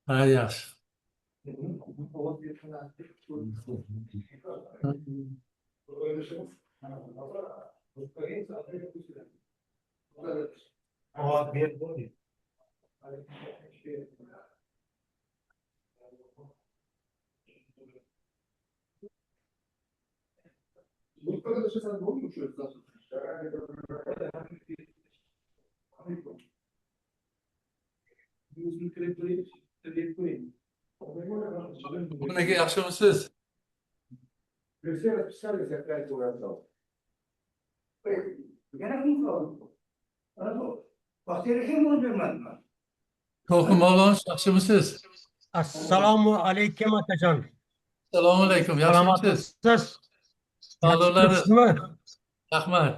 Ha, yaxshi. Bunaqa yaxshimisiz? To'lqin Mavlon, yaxshimisiz? Assalomu alaykum akajon. Assalomu alaykum, yaxshimisiz? Salomatsiz? Sog'liqlaringiz? Yaxshimisizmi? Rahmat.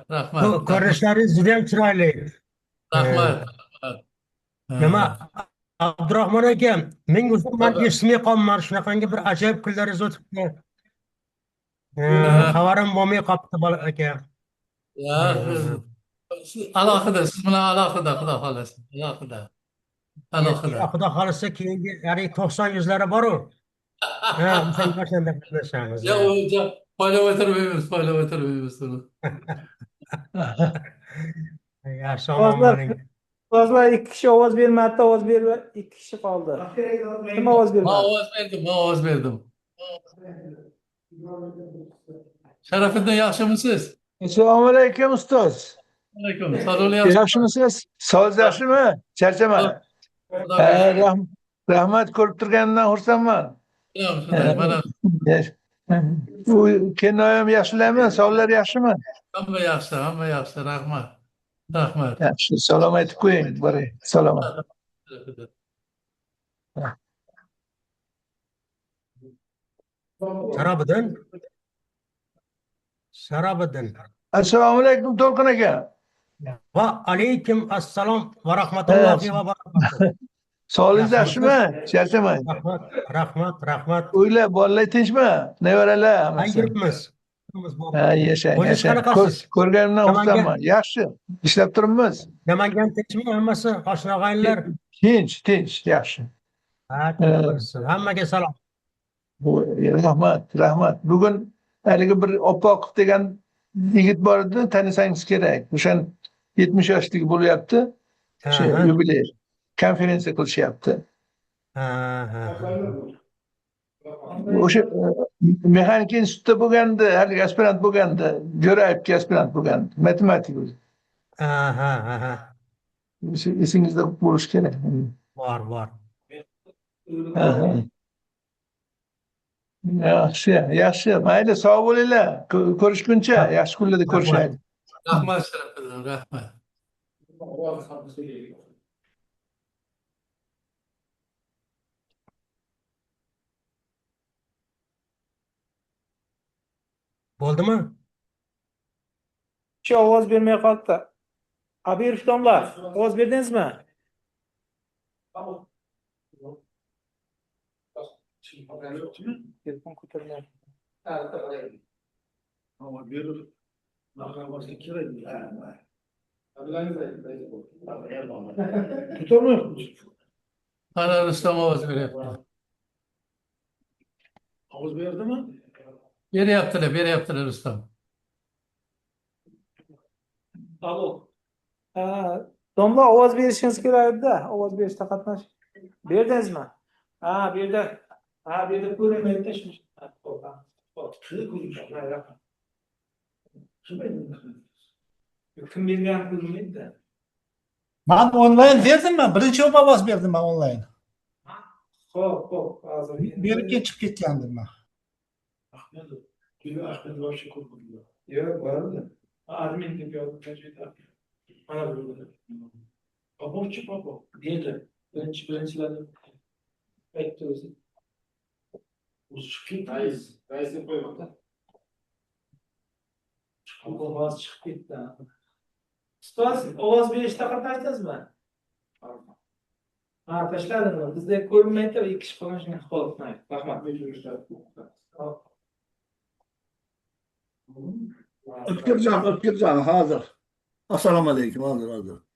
Ko'rinishlaringiz juda ham chiroyli. Rahmat. Nima, Abdurahmon aka, men o'zim esimga qolmadi, shunaqangi bir ajoyib kunlaringiz o'tibdi. Xabarim bo'lmay qolibdi bola aka. Alohida, siz bilan alohida, xudo xohlasa. Alohida. Xudo xohlasa keyingi 90 yuzlari bor-ku. O'shanga gaplashamiz. Yo'q, poylab o'tirmaymiz uni. Yaxshi, omon. Ustozlar 2 kishi ovoz bermadi, ovoz berib 2 kishi qoldi. Kim ovoz bermadi? Men ovoz berdim. Sharafiddin, yaxshimisiz? Assalomu alaykum ustoz. Alaykum. Sog'liq Yaxshimisiz? Sog'liq yaxshimi? Charchamadi. Rahmat, ko'rib turganimdan xursandman. Mana Bu kinoyam yaxshilarmi? Sog'liqlar yaxshimi? hamma yaxshi. Rahmat. Yaxshi, salom aytib qo'ying. Boray, salom. Sharobiddin. Assalomu alaykum To'lqin aka. Va alaykum assalom va rahmatullohi va barakatuh. Sog'ligingiz yaxshimi? Charchamang. Rahmat. Uylar, bolalar tinchmi? Nevaralar hammasi. Yuribmiz. Yashang. Qanaqasiz? Ko'rganimdan xursandman. Yaxshi. Ishlab turibmiz. Namangan tinchmi hammasi? Qo'shni og'aynilar? Tinch, yaxshi. Hammaga salom. Rahmat. Bugun haligi bir Oppoqov degan yigit bor edi, tanisangiz kerak. O'sha 70 yoshdagi bo'lyapti. O'sha yubiley konferensiya qilishyapti. O'sha mexanika institutida bo'lganda, haligi aspirant bo'lganda, Jo'rayevga aspirant bo'lganda, matematik o'zi. Esingizda bo'lishi kerak. Bor. Yaxshi. Mayli, sog' bo'linglar. Ko'rishguncha, yaxshi kunlarda ko'rishaylik. Rahmat, Sharafiddin, rahmat. Bo'ldimi? Kishi ovoz bermay qoldi. Abirov domlar, ovoz berdingizmi? Telefon ko'tarmayapti. Ana Rustam ovoz beryapti. Ovoz berdimi? Beryaptilar Rustam. Alo. Domla ovoz berishingiz kerak-da, ovoz berishda qatnash. Berdingizmi? Berdi. Berdi, ko'rmayapti shu. Kim bergan ko'rmaydi. Ben online verdim mi? Birinchi ovoz berdim ben online. Xo'p, hozir Berib chiqib ketgandim ben. Yo'q, bo'ldi. Admin deb yozib qo'ydi. Mana bu. Popov dedi. Birinchilarni aytdi o'zi. Rais qo'ymoqda. Ovoz chiqib ketdi. Ustoz, ovoz berishda qatnashdingizmi? Tashladimi? Bizda ko'rinmaydi, ikki kishi qolgan shunga qolibmaydi. Rahmat. O'tkirjon, hozir. Assalomu alaykum, hozir.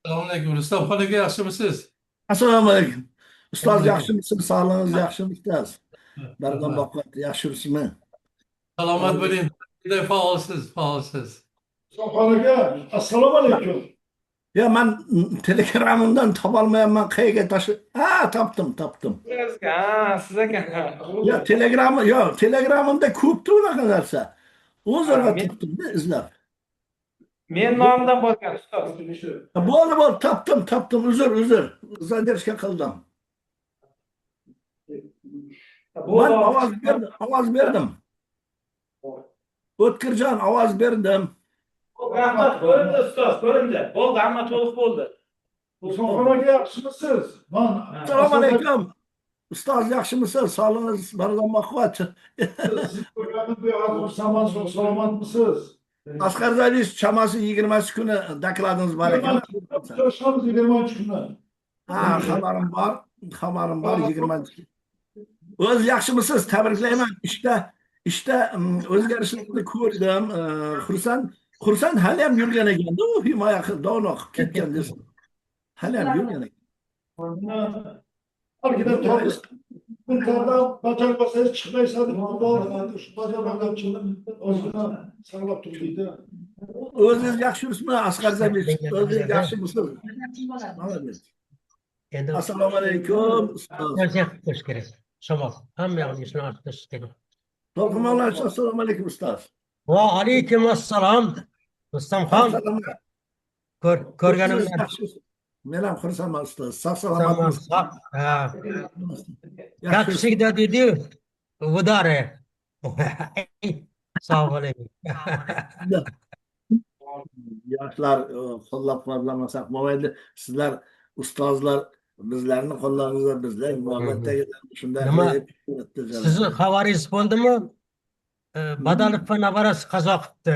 Assalomu alaykum. Rustam xonaga yaxshimisiz? Assalomu alaykum. Ustoz yaxshimisiz? Sog'lig'ingiz yaxshimi ustoz? Bardan boqvat yaxshimisizmi? Salomat bo'ling. Juda faolsiz, faolsiz. So'xonaga assalomu alaykum. Ya men telegramimdan topolmayapman. Qayerga Ha, topdim. Siz ekan. Ya telegramimda ko'pdi unaqa narsa. O'zaro topdim-da izlab. Men nomimdan bo'lgan ustoz. Bo'ldi, topdim. Uzr. Zadержка qildim. Ben ovoz berdim. O'tkirjon ovoz berdim. Rahmat, ko'rindi ustoz, ko'rindi. Bo'ldi, hamma to'liq bo'ldi. So'xonaga yaxshimisiz? Assalomu alaykum. Ustoz yaxshimisiz? Sog'lig'ingiz bardan boqvat. Sizni ko'rganim bexad xursandman. Salomatmisiz? Asqar Zaylish chamasi 20 kuni dakladingiz bor ekan. Çalışmamız 20 kuni. Ha, xabarim bor 20. O'z yaxshimisiz? Tabriklayman. İşte o'zgarishlarni ko'rdim. Xursand hali ham yurgan ekanda u himoya donoq ketgan desin. Hali ham yurgan ekan. Halbuki bunlardan bacarmasanız çıkmaysanız şu bacarmadan çıkıp o'zini saqlab turibdi. O'zingiz yaxshimisizmi? Asqar Zaylish, o'zingiz yaxshimisiz? Endi Assalomu alaykum. tavsiya qilish kerak. Shamol. Hamma yoqni ishni ortish kerak. To'lqinlar, assalomu alaykum ustoz. Va alaykum assalom. Rustamxon, ko'rganimdan Men ham xursandman ustoz. Sog' Tamam, salomatmisiz? ha. Как Yaxshi. всегда dedi, удары. Sağ olun. Yoshlar qo'llab-quvvatlamasak bo'lmaydi. Sizlar ustozlar bizlarni qo'llaringizda, bizlar muhabbatdagi shunday Nima? qilib Sizni xabaringiz bo'ldimi? Badalov va navarasi qazo qilibdi.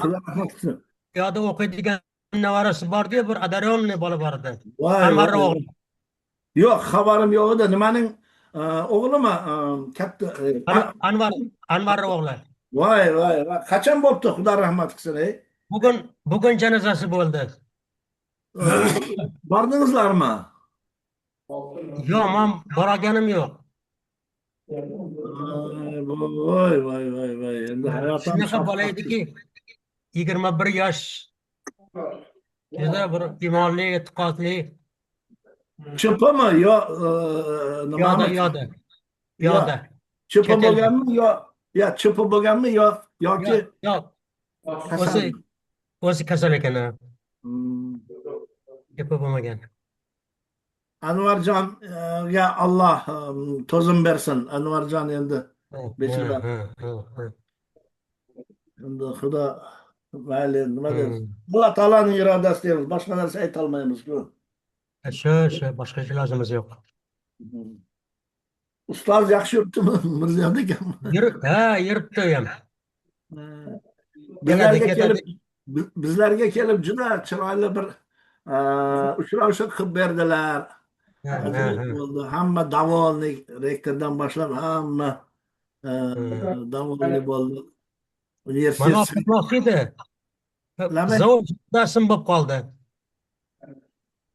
Xudo rahmat qilsin. Bu yoqda o'qiydigan navarasi bor-ku, bir Adaryo'nni bola bor edi. Voy, Anvar voy. o'g'li. Yo'q, xabarim yo'q edi. Nimaning o'g'limi? Katta. Anvar o'g'li. Voy. Qachon bo'pti? Xudo rahmat qilsin, ey. Bugun janozasi bo'ldi. Bordingizlarmi? Yo'q, men boraganim yo'q. Voy. Endi hayotim Shunaqa bola ediki, 21 yosh. Juda bir imonli, e'tiqodli. Chipimi yo nimami? Yo'da. Chipi bo'lganmi chipi bo'lganmi yoki Yo'q. kasal? O'zi kasal ekan. Hmm. Gapi bo'lmagan. Anvarjonga Alloh to'zim bersin. Anvarjon endi bechora. Endi Xudo mayli nima deymiz? Alloh taoloning irodasi deymiz. Boshqa narsa ayta olmaymiz-ku. Shu boshqa ilojimiz yo'q. Ustoz yaxshi yuribdimi? Mirziyod ekanmi? Yuribdi ham. Bizlarga kelib juda chiroyli bir uchrashuv qilib berdilar. Bo'ldi. Hamma davolnik rektordan boshlab hamma davolnik bo'ldi. Mana Universitet o'qitmoqchi edi. Zavod darsim bo'lib qoldi.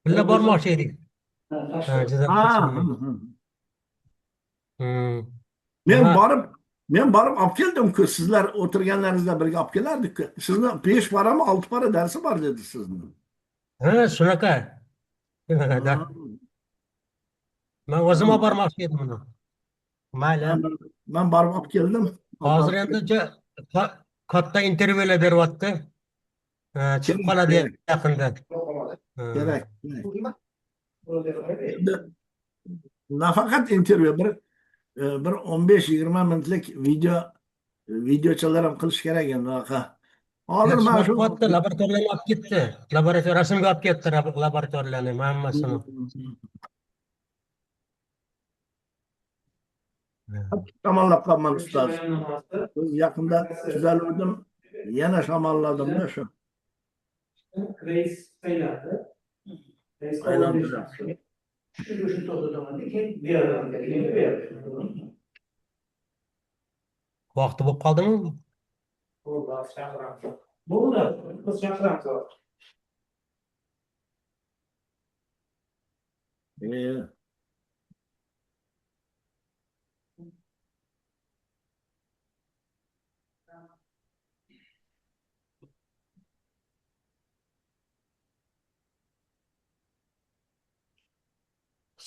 Birga bormoqchi edik. Men borib olib keldim-ku, sizlar o'tirganlaringizda birga olib kelardik-ku. Sizni 5 parami 6 para darsi bor dedi sizni. Shunaqa. Men o'zim olib bormoqchi edim uni. Mayli. Men borib olib keldim. Hozir endi katta intervyular beryapti. Chiqib qoladi yaqinda. Kerak. Nafaqat intervyu, bir 15-20 minutlik videochalar ham qilish kerak endi. Hozir mana shu laboratoriyalarni olib ketdi. Laboratoriya rasmga olib ketdi laboratoriyalarni hammasini. shamollab qolman ustoz. Yaqinda tuzaluvdim, yana shamolladim-da shu. Reis saylandi. Aylandi. Shu to'xtataman keyin beradi. Vaqti bo'lib qoldimi? Bo'ldi. Biz chaqiramiz. E,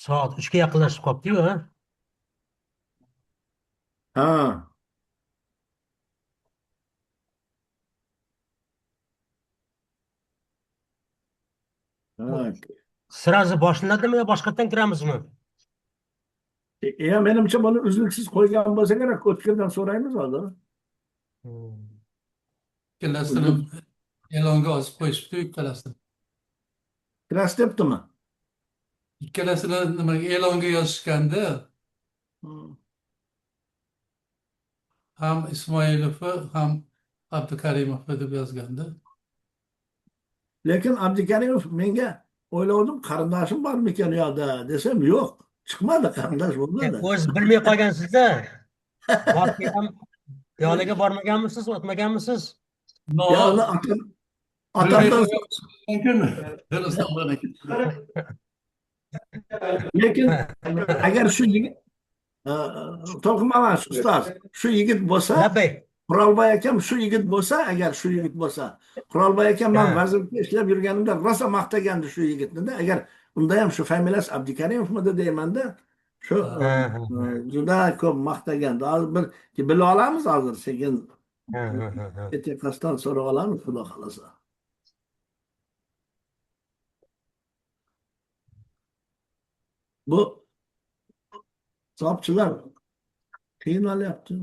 Soat 3'ga yaqinlashib qolibdi-yu, ha? ha. Ha. Sirazi boshlanadimi yo boshqatdan kiramizmi? Menimcha buni uzluksiz qo'ygan bo'lsa kerak, O'tkirdan so'raymiz hozir. Ikkalasini e'longa yozib qo'yishibdi, ikkalasini. Kiras debdimi? Ikkalasini nimaga e'longa yozishganda ham Ismoilovni ham Abdukarimovni deb yozganda. Lekin Abdukarimov menga o'yladim, qarindoshim bormikan u yoqda desam yo'q. Chiqmadi, qarindosh bo'lmadi. O'z bilmay qolgansiz-da. Borib ham yoniga bormaganmisiz, o'tmaganmisiz? Ya uni otamdan Mumkin. Durustdan ekan. lekin agar shu yigit To'lqin Mamat ustoz, shu yigit bo'lsa, Labbay. Qurolboy akam shu yigit bo'lsa, agar shu yigit bo'lsa, Qurolboy akam men vazirlikda ishlab yurganimda rosa maqtagandi shu yigitni-da. Agar unda ham shu familiyasi Abdukarimovmidi deymanda, shu juda ko'p maqtagandi. Hozir bir bilib olamiz hozir sekin. Etikasdan so'rab olamiz, xudo xolasa. Bu hisobchilar qiynalyapti.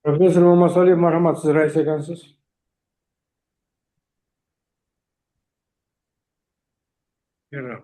Professor Mamasaliyev, marhamat, siz rais ekansiz.